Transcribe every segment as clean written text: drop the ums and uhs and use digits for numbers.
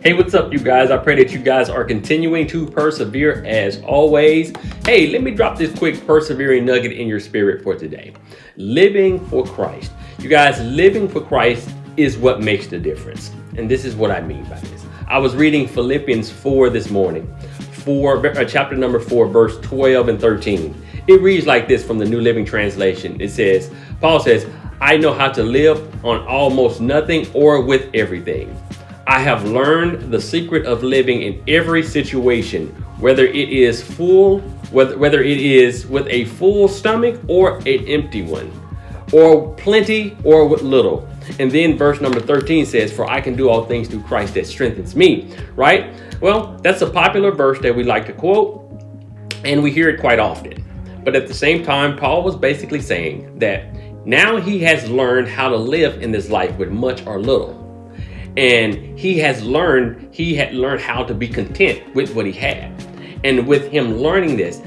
Hey, what's up, you guys? I pray that you guys are continuing to persevere as always. Hey, let me drop this quick persevering nugget in your spirit for today. Living for Christ. You guys, living for Christ is what makes the difference. And this is what I mean by this. I was reading Philippians 4 this morning, chapter number 4, verse 12 and 13. It reads like this from the New Living Translation. It says, Paul says, I know how to live on almost nothing or with everything. I have learned the secret of living in every situation, whether it is whether it is with a full stomach or an empty one, or plenty or with little. And then verse number 13 says, for I can do all things through Christ that strengthens me, right? Well, that's a popular verse that we like to quote, and we hear it quite often. But at the same time, Paul was basically saying that now he has learned how to live in this life with much or little. And he had learned how to be content with what he had. And with him learning this,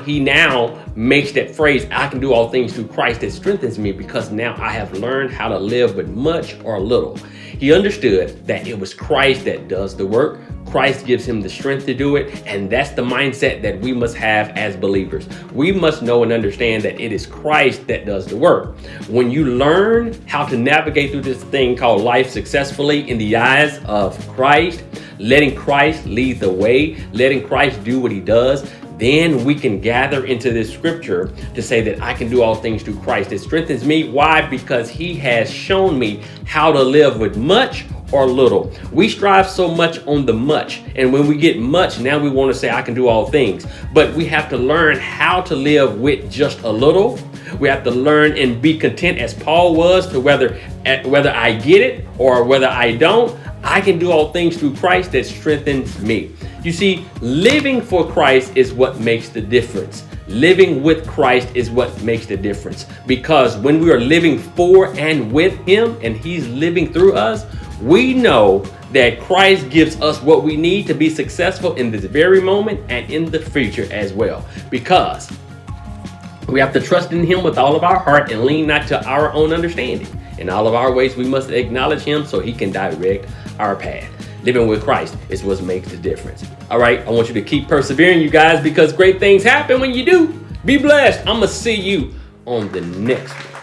he now makes that phrase, I can do all things through Christ that strengthens me, because now I have learned how to live with much or little. He understood that it was Christ that does the work. Christ gives him the strength to do it. And that's the mindset that we must have as believers. We must know and understand that it is Christ that does the work. When you learn how to navigate through this thing called life successfully in the eyes of Christ, letting Christ lead the way, letting Christ do what he does, then we can gather into this scripture to say that I can do all things through Christ. It strengthens me. Why? Because he has shown me how to live with much or little. We strive so much on the much. And when we get much, now we want to say I can do all things. But we have to learn how to live with just a little. We have to learn and be content as Paul was, to whether I get it or whether I don't, I can do all things through Christ that strengthens me. You see, living for Christ is what makes the difference. Living with Christ is what makes the difference. Because when we are living for and with him and he's living through us, we know that Christ gives us what we need to be successful in this very moment and in the future as well. Because we have to trust in him with all of our heart and lean not to our own understanding. In all of our ways, we must acknowledge him so he can direct our path. Living with Christ is what makes the difference. All right, I want you to keep persevering, you guys, because great things happen when you do. Be blessed. I'm going to see you on the next one.